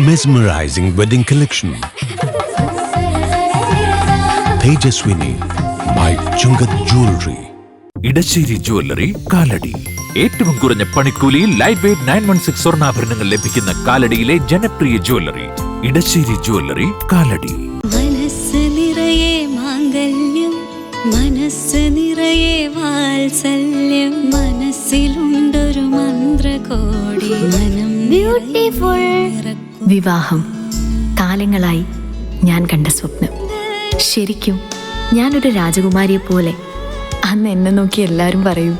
Mesmerizing wedding collection. Tejaswini by Chungat Jewelry. Edasseri jewellery Kalady. ഏറ്റവും കുറഞ്ഞ പണിക്കൂലിയിൽ ലൈറ്റ് വെയ്റ്റ് 916 സ്വർണ്ണാഭരണങ്ങൾ ലഭിക്കുന്ന കാലടിയിലെ ജനപ്രിയ ജ്വല്ലറി ഇടശ്ശേരി ജ്വല്ലറി കാലടി. മനസ്സ് നിറയെ മാംഗല്യം, മനസ്സ് നിറയെ വാത്സല്യം, മനസ്സിലുണ്ടൊരു മന്ത്രകോടി, മനം ബ്യൂട്ടിഫുൾ. വിവാഹം കാലങ്ങളായി ഞാൻ കണ്ട സ്വപ്നം. ശരിക്കും ഞാനൊരു രാജകുമാരിയെ പോലെ അന്ന് എന്നെ നോക്കി എല്ലാവരും പറയും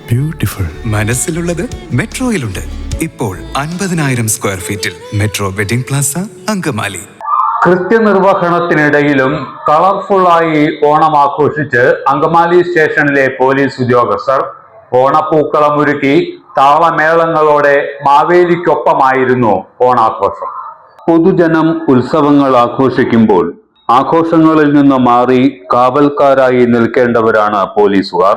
ബ്യൂട്ടിഫുൾ. മനസ്സിലുള്ളത് മെട്രോയിലുണ്ട്. ഇപ്പോൾ 50,000 സ്ക്വയർ ഫീറ്റിൽ മെട്രോ വെഡിംഗ് പ്ലാസ അങ്കമാലി. കൃത്യനിർവഹണത്തിനിടയിലും കളർഫുള്ളായി ഓണം ആഘോഷിച്ച് അങ്കമാലി സ്റ്റേഷനിലെ പോലീസ് ഉദ്യോഗസ്ഥർ ഓണപ്പൂക്കളമൊരുക്കി താളമേളങ്ങളോടെ മാവേലിക്കൊപ്പമായിരുന്നു ഓണാഘോഷം. പൊതുജനം ഉത്സവങ്ങൾ ആഘോഷിക്കുമ്പോൾ ആഘോഷങ്ങളിൽ നിന്ന് മാറി കാവൽക്കാരായി നിൽക്കേണ്ടവരാണ് പോലീസുകാർ.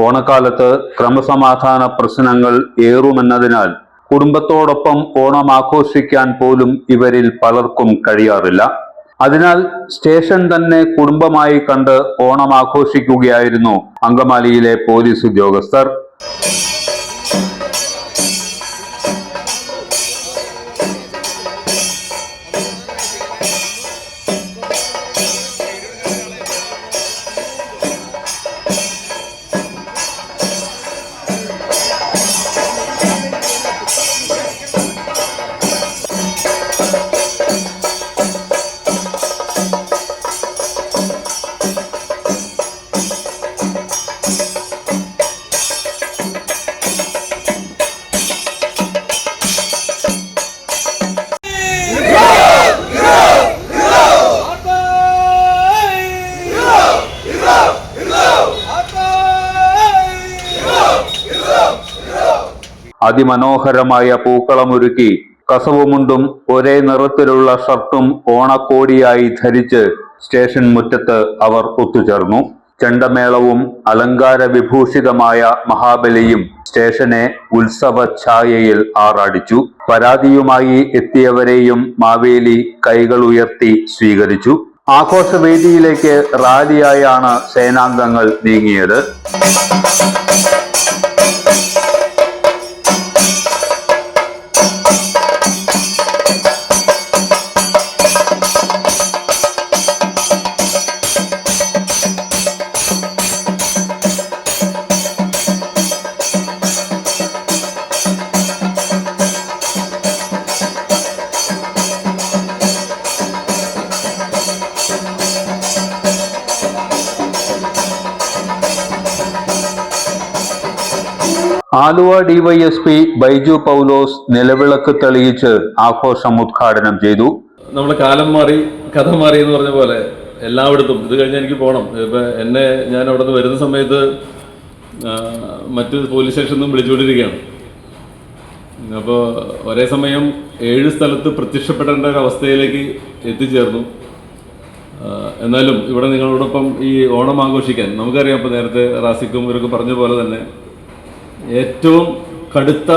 ഓണക്കാലത്ത് ക്രമസമാധാന പ്രശ്നങ്ങൾ ഏറുമെന്നതിനാൽ കുടുംബത്തോടൊപ്പം ഓണം ആഘോഷിക്കാൻ പോലും ഇവരിൽ പലർക്കും കഴിയാറില്ല. അതിനാൽ സ്റ്റേഷൻ തന്നെ കുടുംബമായി കണ്ട് ഓണം ആഘോഷിക്കുകയായിരുന്നു അങ്കമാലിയിലെ പോലീസ് ഉദ്യോഗസ്ഥർ. അതിമനോഹരമായ പൂക്കളമൊരുക്കി കസവുമുണ്ടും ഒരേ നിറത്തിലുള്ള ഷർട്ടും ഓണക്കോടിയായി ധരിച്ച് സ്റ്റേഷൻ മുറ്റത്ത് അവർ ഒത്തുചേർന്നു. ചെണ്ടമേളവും അലങ്കാര വിഭൂഷിതമായ മഹാബലിയും സ്റ്റേഷനെ ഉത്സവ ഛായയിൽ ആറാടിച്ചു. പരാതിയുമായി എത്തിയവരെയും മാവേലി കൈകൾ ഉയർത്തി സ്വീകരിച്ചു. ആഘോഷവേദിയിലേക്ക് റാലിയായാണ് സേനാംഗങ്ങൾ നീങ്ങിയത്. ആലുവ ഡിവൈഎസ്പി ബൈജു പൗലോസ് നിലവിളക്ക് തെളിയിച്ച് ആഘോഷം ഉദ്ഘാടനം ചെയ്തു. നമ്മളെ കാലം മാറി കഥ മാറി എന്ന് പറഞ്ഞ പോലെ എല്ലായിടത്തും ഇത് കഴിഞ്ഞാൽ എനിക്ക് പോകണം. ഇപ്പം ഞാൻ അവിടെ നിന്ന് വരുന്ന സമയത്ത് മറ്റ് പോലീസ് സ്റ്റേഷനിൽ നിന്നും വിളിച്ചുകൊണ്ടിരിക്കുകയാണ്. അപ്പോൾ ഒരേ സമയം 7 സ്ഥലത്ത് പ്രത്യക്ഷപ്പെടേണ്ട ഒരു അവസ്ഥയിലേക്ക് എത്തിച്ചേർന്നു. എന്നാലും ഇവിടെ നിങ്ങളോടൊപ്പം ഈ ഓണം ആഘോഷിക്കാൻ നമുക്കറിയാം. ഇപ്പോൾ നേരത്തെ റാസിക്കും ഇവരൊക്കെ പറഞ്ഞ പോലെ തന്നെ ഏറ്റവും കടുത്ത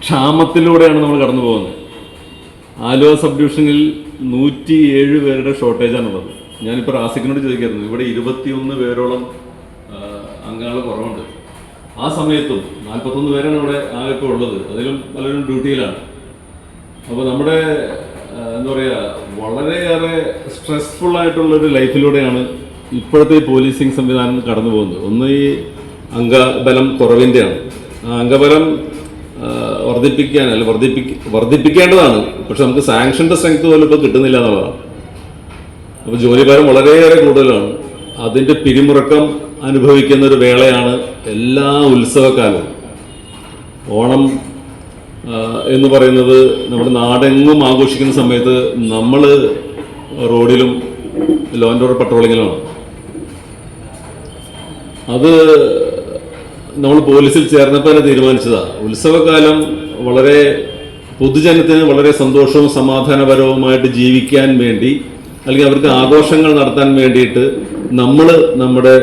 ക്ഷാമത്തിലൂടെയാണ് നമ്മൾ കടന്നു പോകുന്നത്. ആലുവ സബ് ഡിവിഷനിൽ 107 പേരുടെ ഷോർട്ടേജാണുള്ളത്. ഞാനിപ്പോൾ റാസിക്കിനോട് ചോദിക്കായിരുന്നു, ഇവിടെ 21 പേരോളം അംഗങ്ങൾ കുറവുണ്ട്. ആ സമയത്തും 41 പേരാണ് ഇവിടെ ആകെ ഇപ്പോൾ ഉള്ളത്. അതിലും പലരും ഡ്യൂട്ടിയിലാണ്. അപ്പോൾ നമ്മുടെ എന്താ പറയുക, വളരെയേറെ സ്ട്രെസ്ഫുള്ളായിട്ടുള്ളൊരു ലൈഫിലൂടെയാണ് ഇപ്പോഴത്തെ പോലീസിങ് സംവിധാനം കടന്നു പോകുന്നത്. ഒന്ന് ഈ അംഗബലം കുറവിൻ്റെയാണ്. ആ അംഗബലം വർദ്ധിപ്പിക്കേണ്ടതാണ്. പക്ഷെ നമുക്ക് സാങ്ഷൻ്റെ സ്ട്രെങ്ത് പോലും ഇപ്പോൾ കിട്ടുന്നില്ല എന്നുള്ളതാണ്. അപ്പോൾ ജോലിഭാരം വളരെയേറെ കൂടുതലാണ്. അതിൻ്റെ പിരിമുറക്കം അനുഭവിക്കുന്ന ഒരു വേളയാണ് എല്ലാ ഉത്സവക്കാലവും. ഓണം എന്ന് പറയുന്നത് നമ്മുടെ നാടെങ്ങും ആഘോഷിക്കുന്ന സമയത്ത് നമ്മൾ റോഡിലും ലോ ആൻഡ് ഓർഡർ പട്രോളിങ്ങിലുമാണ്. അത് നമ്മൾ പോലീസിൽ ചേർന്നപ്പോൾ തന്നെ തീരുമാനിച്ചതാണ്. ഉത്സവകാലം വളരെ പൊതുജനത്തിന് വളരെ സന്തോഷവും സമാധാനപരവുമായിട്ട് ജീവിക്കാൻ വേണ്ടി അല്ലെങ്കിൽ അവർക്ക് ആഘോഷങ്ങൾ നടത്താൻ വേണ്ടിയിട്ട് നമ്മൾ നമ്മുടെ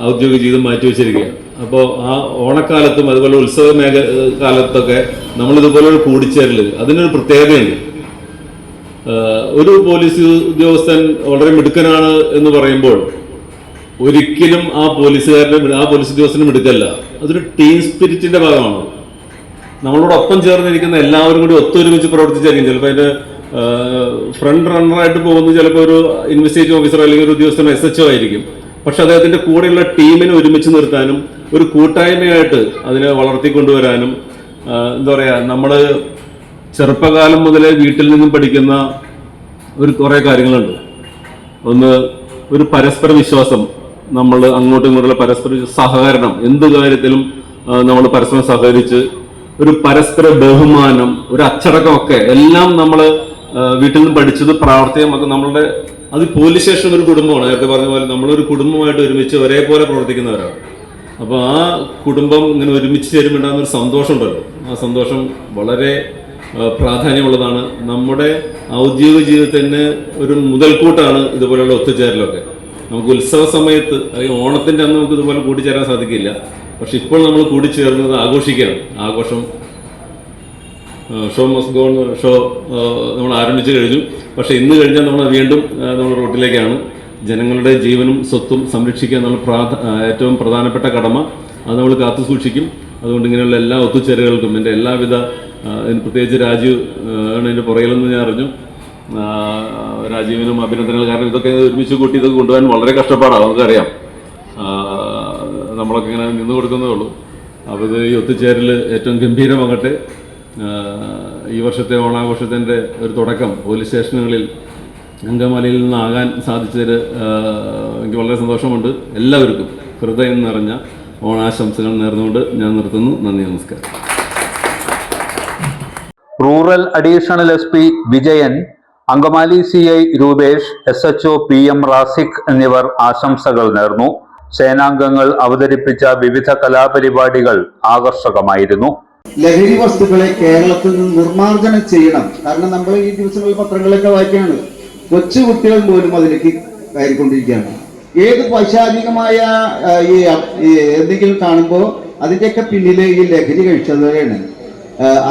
ഔദ്യോഗിക ജീവിതം മാറ്റിവെച്ചിരിക്കുകയാണ്. അപ്പോൾ ആ ഓണക്കാലത്തും അതുപോലെ ഉത്സവ കാലത്തൊക്കെ നമ്മളിതുപോലെ ഒരു കൂടിച്ചേരൽ അതിനൊരു പ്രത്യേകതയുണ്ട്. ഒരു പോലീസ് ഉദ്യോഗസ്ഥൻ വളരെ മിടുക്കനാണ് എന്ന് പറയുമ്പോൾ ഒരിക്കലും ആ പോലീസ് ഉദ്യോഗസ്ഥനും മിടുക്കല്ല. അതൊരു ടീം സ്പിരിറ്റിന്റെ ഭാഗമാണ്. നമ്മളോടൊപ്പം ചേർന്നിരിക്കുന്ന എല്ലാവരും കൂടി ഒത്തൊരുമിച്ച് പ്രവർത്തിച്ചായിരിക്കും. ചിലപ്പോൾ അതിന്റെ ഫ്രണ്ട് റണ്ണറായിട്ട് പോകുന്നത് ചിലപ്പോൾ ഒരു ഇൻവെസ്റ്റിഗേഷൻ ഓഫീസർ അല്ലെങ്കിൽ ഒരു ഉദ്യോഗസ്ഥൻ SHO ആയിരിക്കും. പക്ഷെ അദ്ദേഹത്തിന്റെ കൂടെയുള്ള ടീമിനെ ഒരുമിച്ച് നിർത്താനും ഒരു കൂട്ടായ്മയായിട്ട് അതിനെ വളർത്തിക്കൊണ്ടുവരാനും എന്താ പറയുക, നമ്മൾ ചെറുപ്പകാലം മുതലേ വീട്ടിൽ നിന്നും പഠിക്കുന്ന കുറേ കാര്യങ്ങളുണ്ട്. ഒന്ന്, ഒരു പരസ്പര വിശ്വാസം, നമ്മൾ അങ്ങോട്ടും ഇങ്ങോട്ടുള്ള പരസ്പര സഹകരണം, എന്ത് കാര്യത്തിലും നമ്മൾ പരസ്പരം സഹകരിച്ച്, ഒരു പരസ്പര ബഹുമാനം, ഒരു അച്ചടക്കമൊക്കെ എല്ലാം നമ്മൾ വീട്ടിൽ നിന്ന് പഠിച്ചത് പ്രാവർത്തികമാക്കും. നമ്മളുടെ അത് പോലീസ് സ്റ്റേഷൻ ഒരു കുടുംബമാണ്. നേരത്തെ പറഞ്ഞ പോലെ നമ്മളൊരു കുടുംബമായിട്ട് ഒരുമിച്ച് ഒരേപോലെ പ്രവർത്തിക്കുന്നവരാണ്. അപ്പോൾ ആ കുടുംബം ഇങ്ങനെ ഒരുമിച്ച് ചേരുമ്പോണ്ടാകുന്ന ഒരു സന്തോഷം ഉണ്ടല്ലോ, ആ സന്തോഷം വളരെ പ്രാധാന്യമുള്ളതാണ്. നമ്മുടെ ഔദ്യോഗിക ജീവിതത്തിന് ഒരു മുതൽക്കൂട്ടാണ് ഇതുപോലെയുള്ള ഒത്തുചേരലൊക്കെ. നമുക്ക് ഉത്സവ സമയത്ത് ഓണത്തിൻ്റെ അന്ന് നമുക്ക് ഇതുപോലെ കൂടിച്ചേരാൻ സാധിക്കില്ല. പക്ഷെ ഇപ്പോൾ നമ്മൾ കൂടിച്ചേർന്നത് ആഘോഷിക്കുകയാണ്. ആഘോഷം ഷോ മസ്റ്റ് ഗോ ഷോ നമ്മൾ ആരംഭിച്ചു കഴിഞ്ഞു. പക്ഷെ ഇന്ന് കഴിഞ്ഞാൽ നമ്മൾ വീണ്ടും നമ്മൾ റോട്ടിലേക്കാണ്. ജനങ്ങളുടെ ജീവനും സ്വത്തും സംരക്ഷിക്കുക എന്നുള്ള ഏറ്റവും പ്രധാനപ്പെട്ട കടമ, അത് നമ്മൾ കാത്തു സൂക്ഷിക്കും. അതുകൊണ്ട് ഇങ്ങനെയുള്ള എല്ലാ ഒത്തുചേരലുകൾക്കും എൻ്റെ എല്ലാവിധ, പ്രത്യേകിച്ച് രാജീവ് ആണ് ഇതിൻ്റെ പുറകിലെന്ന് ഞാൻ അറിഞ്ഞു. രാജീവിനും അഭിനന്ദനങ്ങൾ. കാരണം ഇതൊക്കെ ഒരുമിച്ച് കൂട്ടി ഇതൊക്കെ കൊണ്ടുപോകാൻ വളരെ കഷ്ടപ്പാടാണ്, നമുക്കറിയാം. നമ്മളൊക്കെ ഇങ്ങനെ നിന്ന് കൊടുക്കുന്നേ ഉള്ളൂ. അപ്പോൾ ഇത് ഈ ഒത്തുചേരൽ ഏറ്റവും ഗംഭീരമാകട്ടെ. ഈ വർഷത്തെ ഓണാഘോഷത്തിൻ്റെ ഒരു തുടക്കം പോലീസ് സ്റ്റേഷനുകളിൽ അങ്കമാലിയിൽ നിന്നാകാൻ സാധിച്ചതിൽ എനിക്ക് വളരെ സന്തോഷമുണ്ട്. എല്ലാവർക്കും ഹൃദയം നിറഞ്ഞ ഓണാശംസകൾ നേർന്നുകൊണ്ട് ഞാൻ നിർത്തുന്നു. നന്ദി, നമസ്കാരം. Rural additional SP Vijayan, Angamaly CI Rupesh, SHO PM Raziq എന്നിവർ ആശംസകൾ നേർന്നു. സേനാംഗങ്ങൾ അവതരിപ്പിച്ച വിവിധ കലാപരിപാടികൾ ആകർഷകമായിരുന്നു. ലഹരി വസ്തുക്കളെ കേരളത്തിൽ നിന്ന് നിർമ്മാർജ്ജനം ചെയ്യണം. കാരണം നമ്മൾ ഈ ദിവസങ്ങളിൽ പത്രങ്ങളൊക്കെ വായിക്കുകയാണ്, കൊച്ചു കുട്ടികൾ പോലും അതിലേക്ക് കയറിക്കൊണ്ടിരിക്കുകയാണ്. ഏത് പൈശാചികമായ ഈ എന്തെങ്കിലും കാണുമ്പോൾ അതിൻ്റെയൊക്കെ പിന്നില് ഈ ലഹരി കഴിച്ചവരെയാണ്.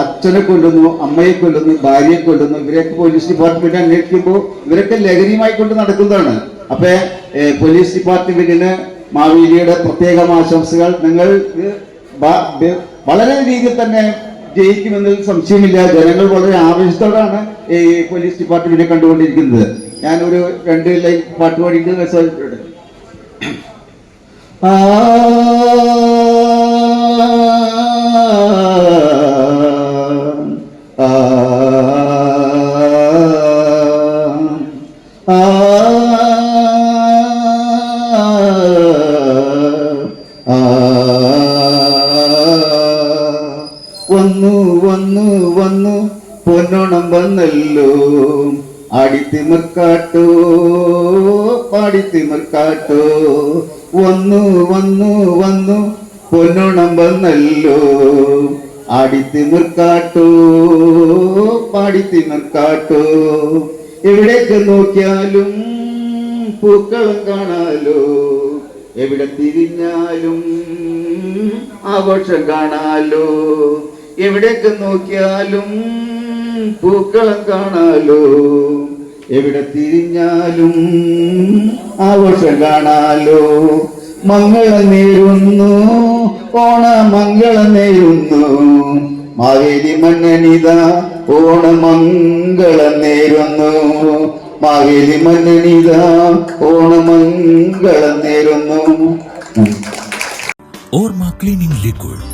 അച്ഛനെ കൊല്ലുന്നു, അമ്മയെ കൊല്ലുന്നു, ഭാര്യയെ കൊല്ലുന്നു. ഇവരൊക്കെ പോലീസ് ഡിപ്പാർട്ട്മെന്റ് അന്വേഷിക്കുമ്പോൾ ഇവരൊക്കെ ലഹരിയുമായി കൊണ്ട് നടക്കുന്നതാണ്. അപ്പൊ പോലീസ് ഡിപ്പാർട്ട്മെന്റിന് മാവേലിയുടെ പ്രത്യേകം ആശംസകൾ. നിങ്ങൾ വളരെ രീതിയിൽ തന്നെ ജയിക്കുമെന്നതിൽ സംശയമില്ല. ജനങ്ങൾ വളരെ ആവേശത്തോടാണ് ഈ പോലീസ് ഡിപ്പാർട്ട്മെന്റിനെ കണ്ടുകൊണ്ടിരിക്കുന്നത്. ഞാനൊരു 2 ലൈൻ പാട്ട് പാടിയിട്ട് വന്നു വന്നു വന്നു പൊന്നോണം വന്നല്ലോ, ആടിത്തിമിർക്കാട്ടോ പാടിത്തിമിർക്കാട്ടോ. വന്നു വന്നു വന്നു പൊന്നോണം വന്നല്ലോ, ആടിത്തിമിർക്കാട്ടോ പാടിത്തിമിർക്കാട്ടോ. എവിടേക്ക് നോക്കിയാലും പൂക്കളം കാണാലോ, എവിടെ തിരിഞ്ഞാലും ആഘോഷം കാണാലോ. എവിടേക്ക് നോക്കിയാലും പൂക്കളം കാണാലോ, എവിടെ തിരിഞ്ഞാലും ആഘോഷം കാണാലോ. മംഗളം നേരുന്നു, ഓണമംഗളം നേരുന്നു, മാവേലി മന്നനിതാ ഓണമംഗളം നേരുന്നു, മാവേലി മന്നനിതാ ഓണമംഗളം നേരുന്നു. ഓർമ്മ ക്ലീനിംഗ് ലിക്വിഡ്,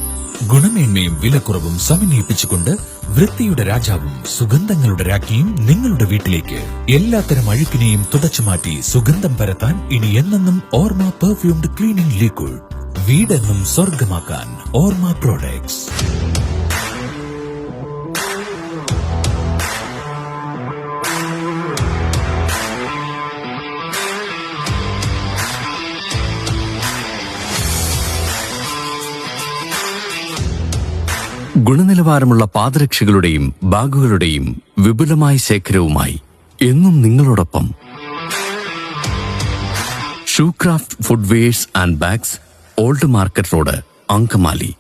ഗുണമേന്മയും വിലക്കുറവും സമന്വയിപ്പിച്ചുകൊണ്ട് വൃത്തിയുടെ രാജാവും സുഗന്ധങ്ങളുടെ രാജ്ഞിയും നിങ്ങളുടെ വീട്ടിലേക്ക്. എല്ലാത്തരം അഴുക്കിനെയും തുടച്ചുമാറ്റി സുഗന്ധം പരത്താൻ ഇനി എന്നെന്നും ഓർമ്മ പെർഫ്യൂംഡ് ക്ലീനിംഗ് ലിക്വിഡ്. വീടെന്നും സ്വർഗമാക്കാൻ ഓർമ്മ പ്രോഡക്ട്സ്. ഗുണനിലവാരമുള്ള പാദരക്ഷകളുടെയും ബാഗുകളുടെയും വിപുലമായ ശേഖരവുമായി എന്നും നിങ്ങളോടൊപ്പം. Shoecraft footwears and bags, old market road, Angamaly.